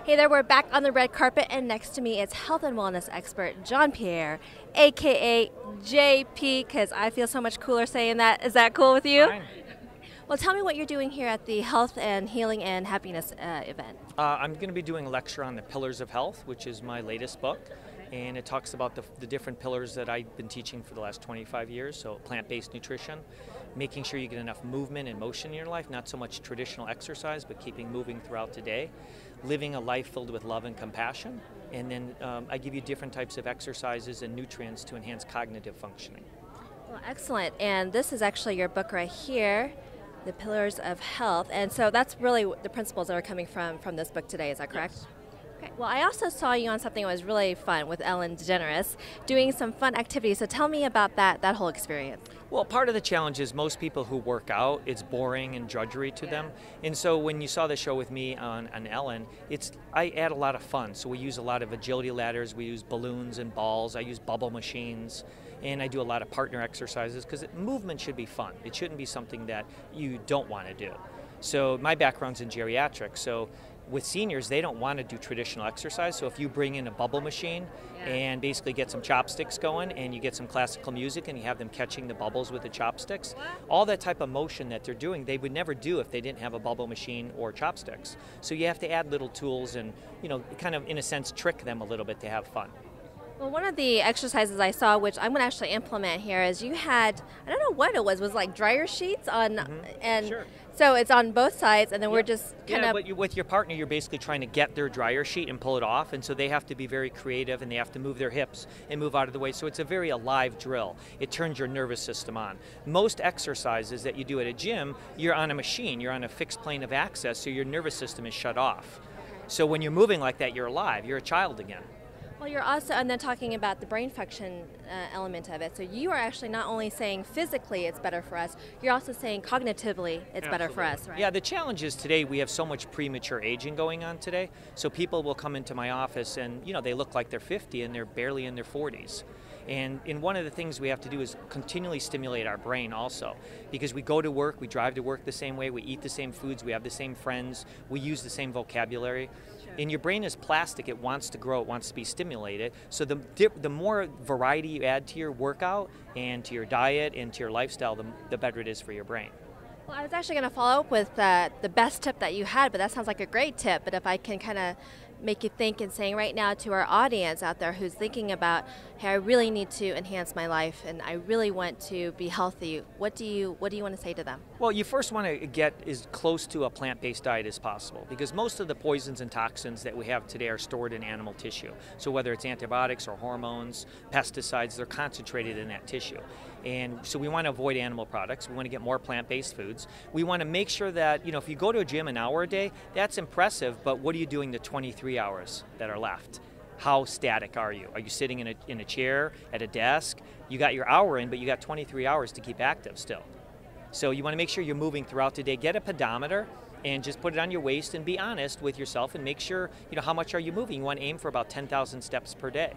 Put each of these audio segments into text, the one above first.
Hey there, we're back on the red carpet, and next to me is health and wellness expert John Pierre, aka JP, because I feel so much cooler saying that. Is that cool with you? Fine. Well, tell me what you're doing here at the Health and Healing and Happiness event. I'm going to be doing a lecture on the Pillars of Health, which is my latest book. And it talks about the different pillars that I've been teaching for the last 25 years. So plant-based nutrition, making sure you get enough movement and motion in your life, not so much traditional exercise, but keeping moving throughout the day, living a life filled with love and compassion. And then I give you different types of exercises and nutrients to enhance cognitive functioning. Well, excellent. And this is actually your book right here, The Pillars of Health. And so that's really the principles that are coming from this book today. Is that correct? Yes. Okay. Well, I also saw you on something that was really fun with Ellen DeGeneres, doing some fun activities. So tell me about that whole experience. Well, part of the challenge is most people who work out, it's boring and drudgery to them. And so when you saw the show with me on Ellen, I add a lot of fun. So we use a lot of agility ladders, we use balloons and balls, I use bubble machines, and I do a lot of partner exercises because movement should be fun. It shouldn't be something that you don't want to do. So my background's in geriatrics, so with seniors, they don't want to do traditional exercise, so if you bring in a bubble machine and basically get some chopsticks going and you get some classical music and you have them catching the bubbles with the chopsticks, all that type of motion that they're doing, they would never do if they didn't have a bubble machine or chopsticks. So you have to add little tools and, kind of, in a sense, trick them a little bit to have fun. Well, one of the exercises I saw, which I'm going to actually implement here, is you had, I don't know what it was like dryer sheets on, and Sure. So it's on both sides, and then we're just kind of... But with your partner, you're basically trying to get their dryer sheet and pull it off, and so they have to be very creative, and they have to move their hips and move out of the way, so it's a very alive drill. It turns your nervous system on. Most exercises that you do at a gym, you're on a machine, you're on a fixed plane of access, so your nervous system is shut off. So when you're moving like that, you're alive, you're a child again. Well, you're also, and then talking about the brain function element of it. So you are actually not only saying physically it's better for us, you're also saying cognitively it's better for us, right? Yeah, the challenge is today we have so much premature aging going on today. So people will come into my office and, they look like they're 50 and they're barely in their 40s. And one of the things we have to do is continually stimulate our brain also. Because we go to work, we drive to work the same way, we eat the same foods, we have the same friends, we use the same vocabulary. And your brain is plastic, it wants to grow, it wants to be stimulated. So the more variety you add to your workout and to your diet and to your lifestyle, the better it is for your brain. Well, I was actually going to follow up with the best tip that you had, but that sounds like a great tip. But if I can kind of make you think and saying right now to our audience out there who's thinking about, hey, I really need to enhance my life and I really want to be healthy, what do you want to say to them? Well, you first want to get as close to a plant-based diet as possible because most of the poisons and toxins that we have today are stored in animal tissue. So whether it's antibiotics or hormones, pesticides, they're concentrated in that tissue. And so we want to avoid animal products. We want to get more plant-based foods. We want to make sure that, if you go to a gym an hour a day, that's impressive, but what are you doing the 23 hours that are left? How static are you? Are you sitting in a chair, at a desk? You got your hour in, but you got 23 hours to keep active still. So you want to make sure you're moving throughout the day. Get a pedometer and just put it on your waist and be honest with yourself and make sure, how much are you moving? You want to aim for about 10,000 steps per day.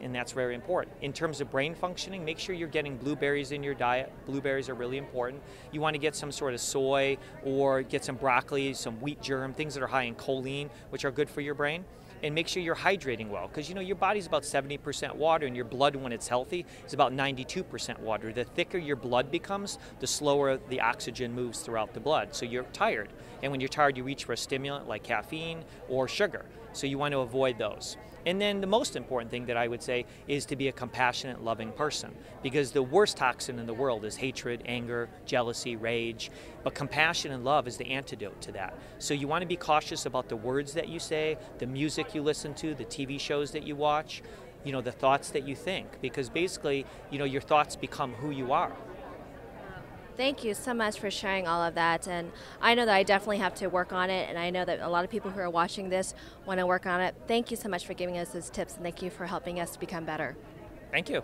And that's very important. In terms of brain functioning, make sure you're getting blueberries in your diet. Blueberries are really important. You want to get some sort of soy or get some broccoli, some wheat germ, things that are high in choline, which are good for your brain. And make sure you're hydrating well, because your body's about 70% water, and your blood, when it's healthy, is about 92% water. The thicker your blood becomes, the slower the oxygen moves throughout the blood. So you're tired, and when you're tired, you reach for a stimulant like caffeine or sugar. So you want to avoid those. And then the most important thing that I would say is to be a compassionate, loving person, because the worst toxin in the world is hatred, anger, jealousy, rage, but compassion and love is the antidote to that. So you want to be cautious about the words that you say, the music you listen to, the TV shows that you watch, the thoughts that you think, because basically, your thoughts become who you are. Thank you so much for sharing all of that, and I know that I definitely have to work on it, and I know that a lot of people who are watching this want to work on it. Thank you so much for giving us those tips, and thank you for helping us to become better. Thank you.